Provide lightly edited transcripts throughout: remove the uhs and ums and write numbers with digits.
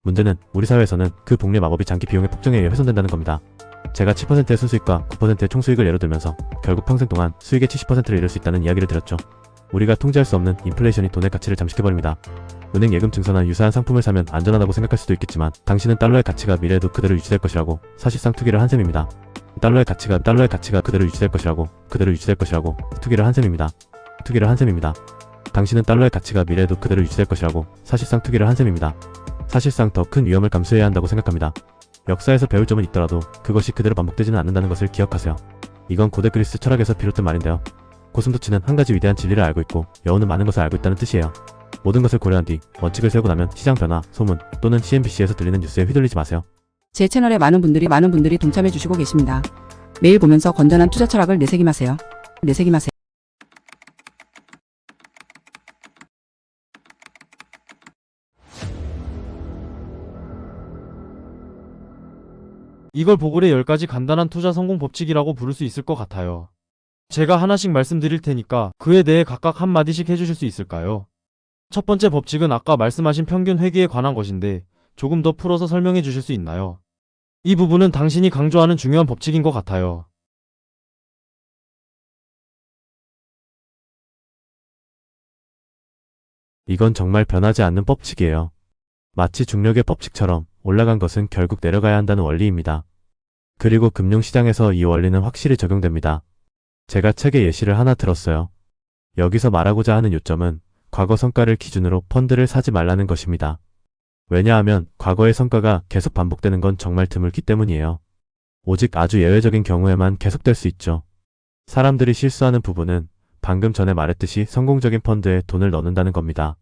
문제는 우리 사회에서는 그 복리 마법이 장기 비용의 폭증에 의해 훼손된다는 겁니다. 제가 7%의 순수익과 9%의 총수익을 예로 들면서 결국 평생 동안 수익의 70%를 잃을 수 있다는 이야기를 드렸죠. 우리가 통제할 수 없는 인플레이션이 돈의 가치를 잠식해버립니다. 은행 예금 증서나 유사한 상품을 사면 안전하다고 생각할 수도 있겠지만 당신은 달러의 가치가 미래에도 그대로 유지될 것이라고 사실상 투기를 한 셈입니다. 달러의 가치가 그대로 유지될 것이라고 투기를 한 셈입니다. 당신은 달러의 가치가 미래에도 그대로 유지될 것이라고 사실상 투기를 한 셈입니다. 사실상 더 큰 위험을 감수해야 한다고 생각합니다. 역사에서 배울 점은 있더라도 그것이 그대로 반복되지는 않는다는 것을 기억하세요. 이건 고대 그리스 철학에서 비롯된 말인데요. 고슴도치는 한 가지 위대한 진리를 알고 있고 여우는 많은 것을 알고 있다는 뜻이에요. 모든 것을 고려한 뒤 원칙을 세우고 나면 시장 변화, 소문 또는 CNBC에서 들리는 뉴스에 휘둘리지 마세요. 제 채널에 많은 분들이 동참해 주시고 계십니다. 매일 보면서 건전한 투자 철학을 내새김하세요. 이걸 보글의 10가지 간단한 투자 성공 법칙이라고 부를 수 있을 것 같아요. 제가 하나씩 말씀드릴 테니까 그에 대해 각각 한마디씩 해주실 수 있을까요? 첫 번째 법칙은 아까 말씀하신 평균 회귀에 관한 것인데 조금 더 풀어서 설명해 주실 수 있나요? 이 부분은 당신이 강조하는 중요한 법칙인 것 같아요. 이건 정말 변하지 않는 법칙이에요. 마치 중력의 법칙처럼 올라간 것은 결국 내려가야 한다는 원리입니다. 그리고 금융시장에서 이 원리는 확실히 적용됩니다. 제가 책의 예시를 하나 들었어요. 여기서 말하고자 하는 요점은 과거 성과를 기준으로 펀드를 사지 말라는 것입니다. 왜냐하면 과거의 성과가 계속 반복되는 건 정말 드물기 때문이에요. 오직 아주 예외적인 경우에만 계속될 수 있죠. 사람들이 실수하는 부분은 방금 전에 말했듯이 성공적인 펀드에 돈을 넣는다는 겁니다.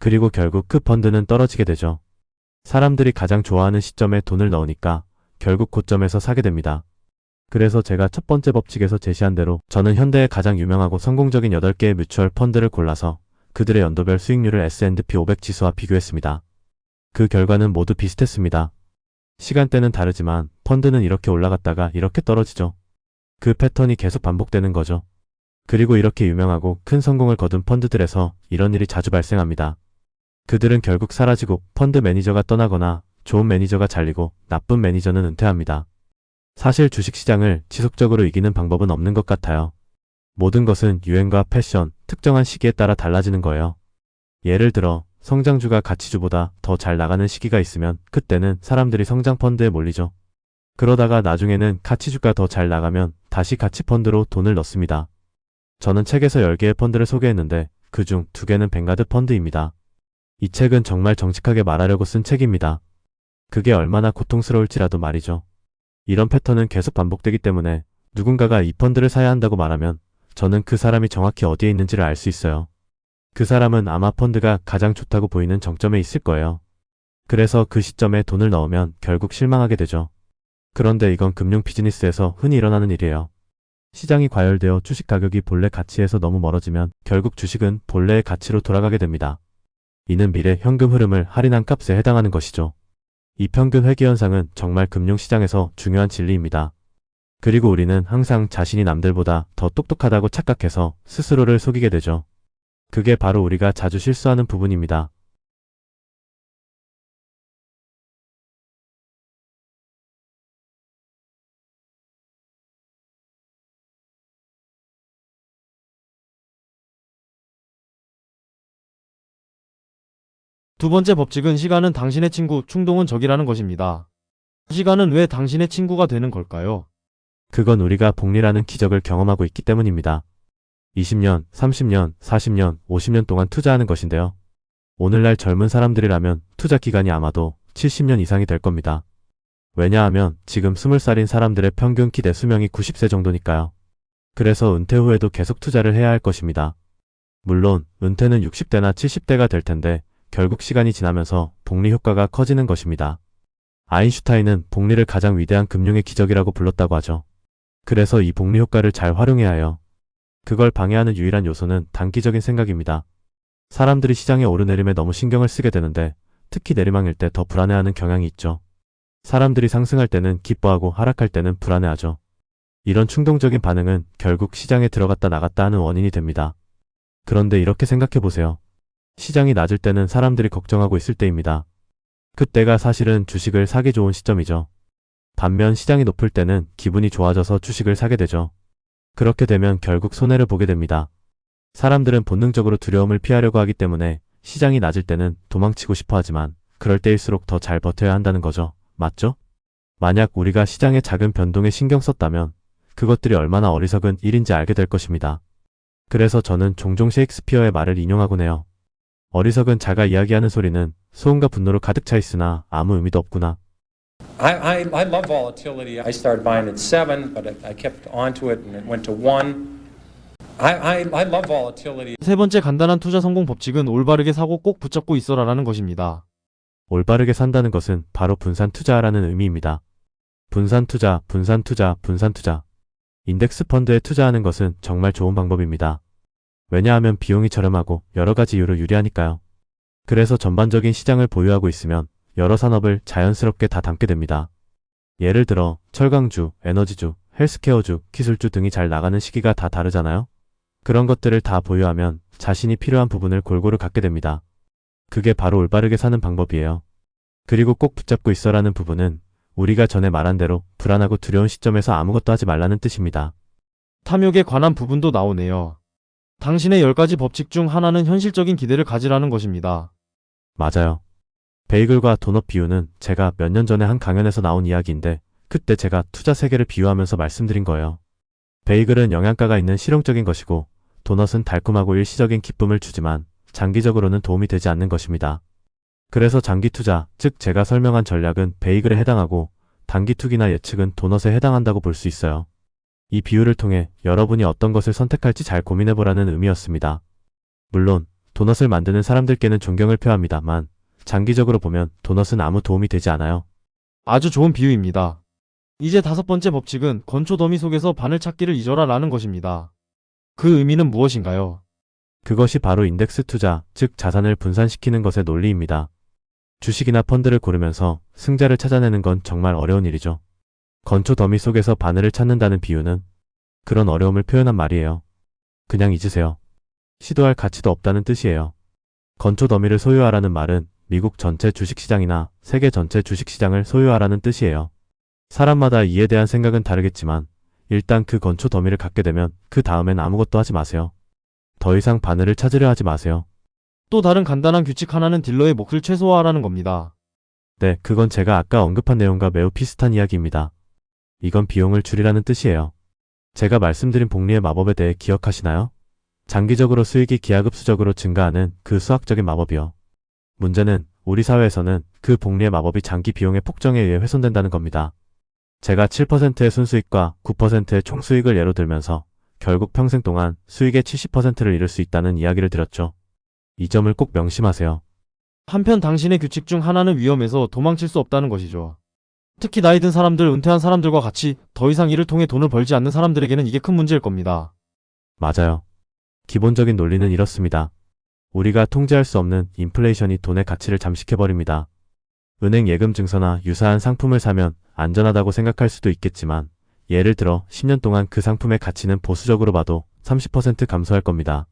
그리고 결국 그 펀드는 떨어지게 되죠. 사람들이 가장 좋아하는 시점에 돈을 넣으니까 결국 고점에서 사게 됩니다. 그래서 제가 첫 번째 법칙에서 제시한 대로 저는 현대의 가장 유명하고 성공적인 8개의 뮤추얼 펀드를 골라서 그들의 연도별 수익률을 S&P 500 지수와 비교했습니다. 그 결과는 모두 비슷했습니다. 시간대는 다르지만 펀드는 이렇게 올라갔다가 이렇게 떨어지죠. 그 패턴이 계속 반복되는 거죠. 그리고 이렇게 유명하고 큰 성공을 거둔 펀드들에서 이런 일이 자주 발생합니다. 그들은 결국 사라지고 펀드 매니저가 떠나거나 좋은 매니저가 잘리고 나쁜 매니저는 은퇴합니다. 사실 주식시장을 지속적으로 이기는 방법은 없는 것 같아요. 모든 것은 유행과 패션, 특정한 시기에 따라 달라지는 거예요. 예를 들어 성장주가 가치주보다 더 잘 나가는 시기가 있으면 그때는 사람들이 성장 펀드에 몰리죠. 그러다가 나중에는 가치주가 더 잘 나가면 다시 가치 펀드로 돈을 넣습니다. 저는 책에서 10개의 펀드를 소개했는데 그중 2개는 뱅가드 펀드입니다. 이 책은 정말 정직하게 말하려고 쓴 책입니다. 그게 얼마나 고통스러울지라도 말이죠. 이런 패턴은 계속 반복되기 때문에 누군가가 이 펀드를 사야 한다고 말하면 저는 그 사람이 정확히 어디에 있는지를 알 수 있어요. 그 사람은 아마 펀드가 가장 좋다고 보이는 정점에 있을 거예요. 그래서 그 시점에 돈을 넣으면 결국 실망하게 되죠. 그런데 이건 금융 비즈니스에서 흔히 일어나는 일이에요. 시장이 과열되어 주식 가격이 본래 가치에서 너무 멀어지면 결국 주식은 본래의 가치로 돌아가게 됩니다. 이는 미래 현금 흐름을 할인한 값에 해당하는 것이죠. 이 평균 회귀 현상은 정말 금융시장에서 중요한 진리입니다. 그리고 우리는 항상 자신이 남들보다 더 똑똑하다고 착각해서 스스로를 속이게 되죠. 그게 바로 우리가 자주 실수하는 부분입니다. 두 번째 법칙은 시간은 당신의 친구, 충동은 적이라는 것입니다. 시간은 왜 당신의 친구가 되는 걸까요? 그건 우리가 복리라는 기적을 경험하고 있기 때문입니다. 20년, 30년, 40년, 50년 동안 투자하는 것인데요. 오늘날 젊은 사람들이라면 투자 기간이 아마도 70년 이상이 될 겁니다. 왜냐하면 지금 20살인 사람들의 평균 기대 수명이 90세 정도니까요. 그래서 은퇴 후에도 계속 투자를 해야 할 것입니다. 물론 은퇴는 60대나 70대가 될 텐데 결국 시간이 지나면서 복리 효과가 커지는 것입니다. 아인슈타인은 복리를 가장 위대한 금융의 기적이라고 불렀다고 하죠. 그래서 이 복리 효과를 잘 활용해야 해요. 그걸 방해하는 유일한 요소는 단기적인 생각입니다. 사람들이 시장의 오르내림에 너무 신경을 쓰게 되는데 특히 내리막일 때 더 불안해하는 경향이 있죠. 사람들이 상승할 때는 기뻐하고 하락할 때는 불안해하죠. 이런 충동적인 반응은 결국 시장에 들어갔다 나갔다 하는 원인이 됩니다. 그런데 이렇게 생각해보세요. 시장이 낮을 때는 사람들이 걱정하고 있을 때입니다. 그때가 사실은 주식을 사기 좋은 시점이죠. 반면 시장이 높을 때는 기분이 좋아져서 주식을 사게 되죠. 그렇게 되면 결국 손해를 보게 됩니다. 사람들은 본능적으로 두려움을 피하려고 하기 때문에 시장이 낮을 때는 도망치고 싶어 하지만 그럴 때일수록 더 잘 버텨야 한다는 거죠. 맞죠? 만약 우리가 시장의 작은 변동에 신경 썼다면 그것들이 얼마나 어리석은 일인지 알게 될 것입니다. 그래서 저는 종종 셰익스피어의 말을 인용하곤 해요. 어리석은 자가 이야기하는 소리는 소음과 분노로 가득 차 있으나 아무 의미도 없구나. I love volatility. I started buying at 7, but I kept onto it and it went to 1. I love volatility. 세 번째 간단한 투자 성공 법칙은 올바르게 사고 꼭 붙잡고 있어라라는 것입니다. 올바르게 산다는 것은 바로 분산 투자라는 의미입니다. 분산 투자, 분산 투자, 분산 투자. 인덱스 펀드에 투자하는 것은 정말 좋은 방법입니다. 왜냐하면 비용이 저렴하고 여러 가지 이유로 유리하니까요. 그래서 전반적인 시장을 보유하고 있으면 여러 산업을 자연스럽게 다 담게 됩니다. 예를 들어 철강주, 에너지주, 헬스케어주, 기술주 등이 잘 나가는 시기가 다 다르잖아요. 그런 것들을 다 보유하면 자신이 필요한 부분을 골고루 갖게 됩니다. 그게 바로 올바르게 사는 방법이에요. 그리고 꼭 붙잡고 있어라는 부분은 우리가 전에 말한 대로 불안하고 두려운 시점에서 아무것도 하지 말라는 뜻입니다. 탐욕에 관한 부분도 나오네요. 당신의 10가지 법칙 중 하나는 현실적인 기대를 가지라는 것입니다. 맞아요. 베이글과 도넛 비유는 제가 몇 년 전에 한 강연에서 나온 이야기인데 그때 제가 투자 세계를 비유하면서 말씀드린 거예요. 베이글은 영양가가 있는 실용적인 것이고 도넛은 달콤하고 일시적인 기쁨을 주지만 장기적으로는 도움이 되지 않는 것입니다. 그래서 장기 투자, 즉 제가 설명한 전략은 베이글에 해당하고 단기 투기나 예측은 도넛에 해당한다고 볼 수 있어요. 이 비유를 통해 여러분이 어떤 것을 선택할지 잘 고민해보라는 의미였습니다. 물론 도넛을 만드는 사람들께는 존경을 표합니다만 장기적으로 보면 도넛은 아무 도움이 되지 않아요. 아주 좋은 비유입니다. 이제 5번째 법칙은 건초 더미 속에서 바늘 찾기를 잊어라 라는 것입니다. 그 의미는 무엇인가요? 그것이 바로 인덱스 투자, 즉 자산을 분산시키는 것의 논리입니다. 주식이나 펀드를 고르면서 승자를 찾아내는 건 정말 어려운 일이죠. 건초 더미 속에서 바늘을 찾는다는 비유는 그런 어려움을 표현한 말이에요. 그냥 잊으세요. 시도할 가치도 없다는 뜻이에요. 건초 더미를 소유하라는 말은 미국 전체 주식시장이나 세계 전체 주식시장을 소유하라는 뜻이에요. 사람마다 이에 대한 생각은 다르겠지만 일단 그 건초 더미를 갖게 되면 그 다음엔 아무것도 하지 마세요. 더 이상 바늘을 찾으려 하지 마세요. 또 다른 간단한 규칙 하나는 딜러의 몫을 최소화하라는 겁니다. 네, 그건 제가 아까 언급한 내용과 매우 비슷한 이야기입니다. 이건 비용을 줄이라는 뜻이에요. 제가 말씀드린 복리의 마법에 대해 기억하시나요? 장기적으로 수익이 기하급수적으로 증가하는 그 수학적인 마법이요. 문제는 우리 사회에서는 그 복리의 마법이 장기 비용의 폭정에 의해 훼손된다는 겁니다. 제가 7%의 순수익과 9%의 총수익을 예로 들면서 결국 평생 동안 수익의 70%를 잃을 수 있다는 이야기를 드렸죠. 이 점을 꼭 명심하세요. 한편 당신의 규칙 중 하나는 위험에서 도망칠 수 없다는 것이죠. 특히 나이 든 사람들, 은퇴한 사람들과 같이 더 이상 일을 통해 돈을 벌지 않는 사람들에게는 이게 큰 문제일 겁니다. 맞아요. 기본적인 논리는 이렇습니다. 우리가 통제할 수 없는 인플레이션이 돈의 가치를 잠식해버립니다. 은행 예금 증서나 유사한 상품을 사면 안전하다고 생각할 수도 있겠지만 예를 들어 10년 동안 그 상품의 가치는 보수적으로 봐도 30% 감소할 겁니다.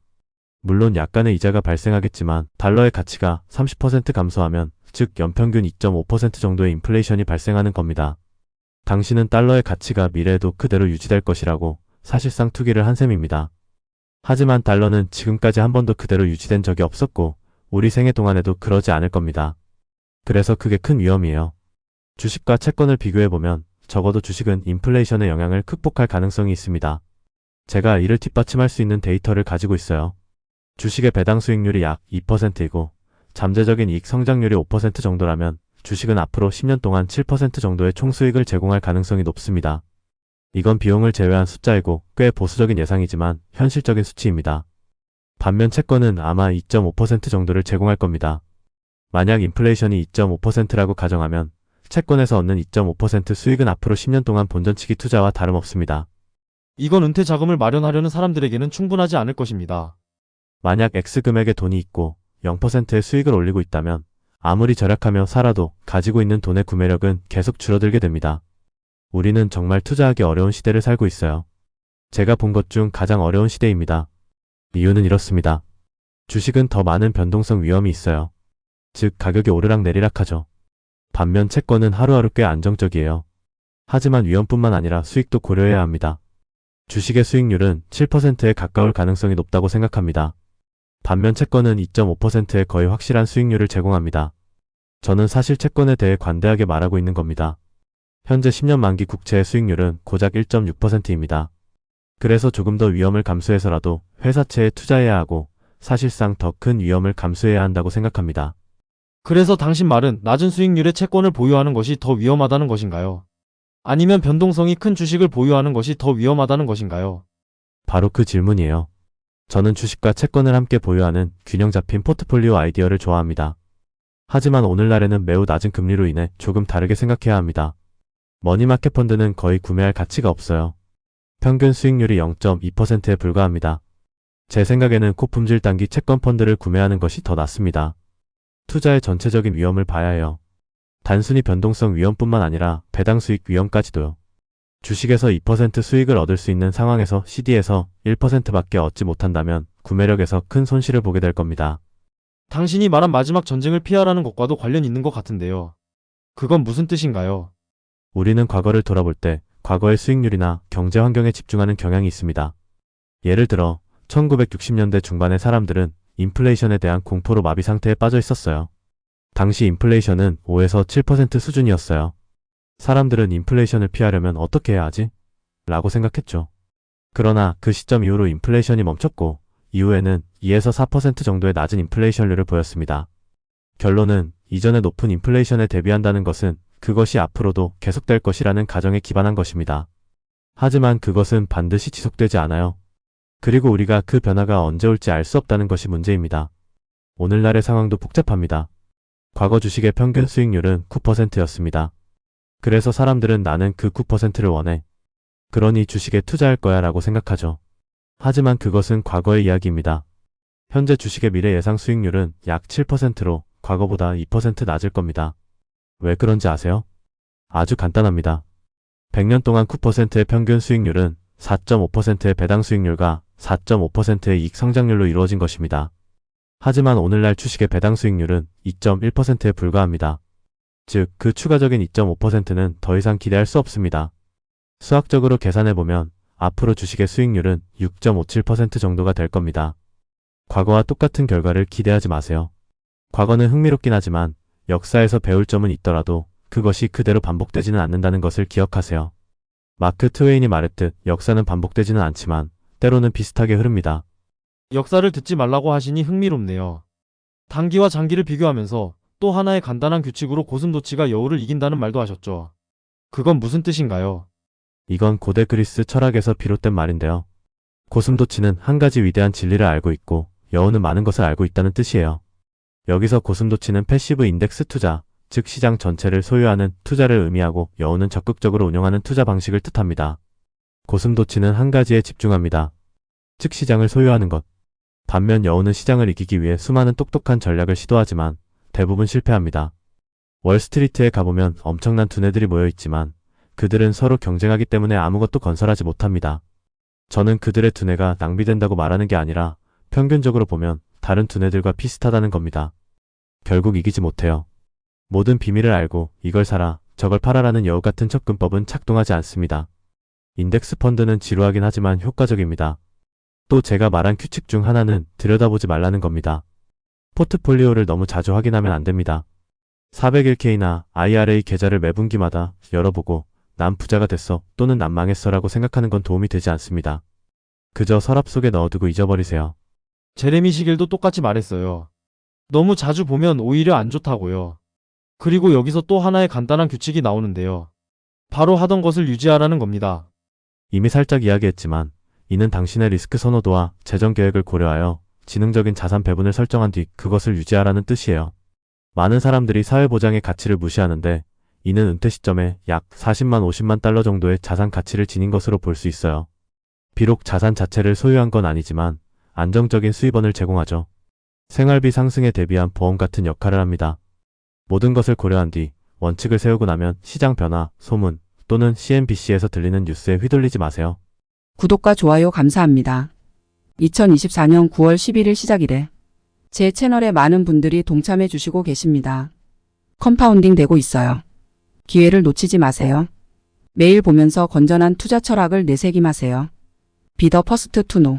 물론 약간의 이자가 발생하겠지만 달러의 가치가 30% 감소하면 즉 연평균 2.5% 정도의 인플레이션이 발생하는 겁니다. 당신은 달러의 가치가 미래에도 그대로 유지될 것이라고 사실상 투기를 한 셈입니다. 하지만 달러는 지금까지 한 번도 그대로 유지된 적이 없었고 우리 생애 동안에도 그러지 않을 겁니다. 그래서 그게 큰 위험이에요. 주식과 채권을 비교해보면 적어도 주식은 인플레이션의 영향을 극복할 가능성이 있습니다. 제가 이를 뒷받침할 수 있는 데이터를 가지고 있어요. 주식의 배당 수익률이 약 2%이고 잠재적인 이익 성장률이 5% 정도라면 주식은 앞으로 10년 동안 7% 정도의 총수익을 제공할 가능성이 높습니다. 이건 비용을 제외한 숫자이고 꽤 보수적인 예상이지만 현실적인 수치입니다. 반면 채권은 아마 2.5% 정도를 제공할 겁니다. 만약 인플레이션이 2.5%라고 가정하면 채권에서 얻는 2.5% 수익은 앞으로 10년 동안 본전치기 투자와 다름없습니다. 이건 은퇴 자금을 마련하려는 사람들에게는 충분하지 않을 것입니다. 만약 X 금액의 돈이 있고 0%의 수익을 올리고 있다면 아무리 절약하며 살아도 가지고 있는 돈의 구매력은 계속 줄어들게 됩니다. 우리는 정말 투자하기 어려운 시대를 살고 있어요. 제가 본 것 중 가장 어려운 시대입니다. 이유는 이렇습니다. 주식은 더 많은 변동성 위험이 있어요. 즉 가격이 오르락내리락하죠. 반면 채권은 하루하루 꽤 안정적이에요. 하지만 위험뿐만 아니라 수익도 고려해야 합니다. 주식의 수익률은 7%에 가까울 가능성이 높다고 생각합니다. 반면 채권은 2.5%에 거의 확실한 수익률을 제공합니다. 저는 사실 채권에 대해 관대하게 말하고 있는 겁니다. 현재 10년 만기 국채의 수익률은 고작 1.6%입니다. 그래서 조금 더 위험을 감수해서라도 회사채에 투자해야 하고 사실상 더 큰 위험을 감수해야 한다고 생각합니다. 그래서 당신 말은 낮은 수익률의 채권을 보유하는 것이 더 위험하다는 것인가요? 아니면 변동성이 큰 주식을 보유하는 것이 더 위험하다는 것인가요? 바로 그 질문이에요. 저는 주식과 채권을 함께 보유하는 균형 잡힌 포트폴리오 아이디어를 좋아합니다. 하지만 오늘날에는 매우 낮은 금리로 인해 조금 다르게 생각해야 합니다. 머니마켓 펀드는 거의 구매할 가치가 없어요. 평균 수익률이 0.2%에 불과합니다. 제 생각에는 고품질 단기 채권 펀드를 구매하는 것이 더 낫습니다. 투자의 전체적인 위험을 봐야 해요. 단순히 변동성 위험뿐만 아니라 배당 수익 위험까지도요. 주식에서 2% 수익을 얻을 수 있는 상황에서 CD에서 1%밖에 얻지 못한다면 구매력에서 큰 손실을 보게 될 겁니다. 당신이 말한 마지막 전쟁을 피하라는 것과도 관련 있는 것 같은데요. 그건 무슨 뜻인가요? 우리는 과거를 돌아볼 때 과거의 수익률이나 경제 환경에 집중하는 경향이 있습니다. 예를 들어 1960년대 중반의 사람들은 인플레이션에 대한 공포로 마비 상태에 빠져 있었어요. 당시 인플레이션은 5에서 7% 수준이었어요. 사람들은 인플레이션을 피하려면 어떻게 해야 하지? 라고 생각했죠. 그러나 그 시점 이후로 인플레이션이 멈췄고 이후에는 2에서 4% 정도의 낮은 인플레이션율을 보였습니다. 결론은 이전의 높은 인플레이션에 대비한다는 것은 그것이 앞으로도 계속될 것이라는 가정에 기반한 것입니다. 하지만 그것은 반드시 지속되지 않아요. 그리고 우리가 그 변화가 언제 올지 알 수 없다는 것이 문제입니다. 오늘날의 상황도 복잡합니다. 과거 주식의 평균 수익률은 9%였습니다. 그래서 사람들은 나는 그 9%를 원해. 그러니 주식에 투자할 거야 라고 생각하죠. 하지만 그것은 과거의 이야기입니다. 현재 주식의 미래 예상 수익률은 약 7%로 과거보다 2% 낮을 겁니다. 왜 그런지 아세요? 아주 간단합니다. 100년 동안 9%의 평균 수익률은 4.5%의 배당 수익률과 4.5%의 이익 성장률로 이루어진 것입니다. 하지만 오늘날 주식의 배당 수익률은 2.1%에 불과합니다. 즉, 그 추가적인 2.5%는 더 이상 기대할 수 없습니다. 수학적으로 계산해보면 앞으로 주식의 수익률은 6.57% 정도가 될 겁니다. 과거와 똑같은 결과를 기대하지 마세요. 과거는 흥미롭긴 하지만 역사에서 배울 점은 있더라도 그것이 그대로 반복되지는 않는다는 것을 기억하세요. 마크 트웨인이 말했듯 역사는 반복되지는 않지만 때로는 비슷하게 흐릅니다. 역사를 듣지 말라고 하시니 흥미롭네요. 단기와 장기를 비교하면서 또 하나의 간단한 규칙으로 고슴도치가 여우를 이긴다는 말도 하셨죠. 그건 무슨 뜻인가요? 이건 고대 그리스 철학에서 비롯된 말인데요. 고슴도치는 한 가지 위대한 진리를 알고 있고 여우는 많은 것을 알고 있다는 뜻이에요. 여기서 고슴도치는 패시브 인덱스 투자, 즉 시장 전체를 소유하는 투자를 의미하고 여우는 적극적으로 운영하는 투자 방식을 뜻합니다. 고슴도치는 한 가지에 집중합니다. 즉 시장을 소유하는 것. 반면 여우는 시장을 이기기 위해 수많은 똑똑한 전략을 시도하지만 대부분 실패합니다. 월스트리트에 가보면 엄청난 두뇌들이 모여 있지만 그들은 서로 경쟁하기 때문에 아무것도 건설하지 못합니다. 저는 그들의 두뇌가 낭비된다고 말하는 게 아니라 평균적으로 보면 다른 두뇌들과 비슷하다는 겁니다. 결국 이기지 못해요. 모든 비밀을 알고 이걸 사라, 저걸 팔아라는 여우 같은 접근법은 작동하지 않습니다. 인덱스 펀드는 지루하긴 하지만 효과적입니다. 또 제가 말한 규칙 중 하나는 들여다보지 말라는 겁니다. 포트폴리오를 너무 자주 확인하면 안 됩니다. 401k나 IRA 계좌를 매분기마다 열어보고 난 부자가 됐어 또는 난 망했어 라고 생각하는 건 도움이 되지 않습니다. 그저 서랍 속에 넣어두고 잊어버리세요. 제레미 시길도 똑같이 말했어요. 너무 자주 보면 오히려 안 좋다고요. 그리고 여기서 또 하나의 간단한 규칙이 나오는데요. 바로 하던 것을 유지하라는 겁니다. 이미 살짝 이야기했지만 이는 당신의 리스크 선호도와 재정 계획을 고려하여 지능적인 자산 배분을 설정한 뒤 그것을 유지하라는 뜻이에요. 많은 사람들이 사회보장의 가치를 무시하는데 이는 은퇴 시점에 약 40만 50만 달러 정도의 자산 가치를 지닌 것으로 볼 수 있어요. 비록 자산 자체를 소유한 건 아니지만 안정적인 수입원을 제공하죠. 생활비 상승에 대비한 보험 같은 역할을 합니다. 모든 것을 고려한 뒤 원칙을 세우고 나면 시장 변화, 소문 또는 CNBC에서 들리는 뉴스에 휘둘리지 마세요. 구독과 좋아요 감사합니다. 2024년 9월 11일 시작이래. 제 채널에 많은 분들이 동참해 주시고 계십니다. 컴파운딩 되고 있어요. 기회를 놓치지 마세요. 매일 보면서 건전한 투자 철학을 내새김하세요. 비 더 퍼스트 투 노.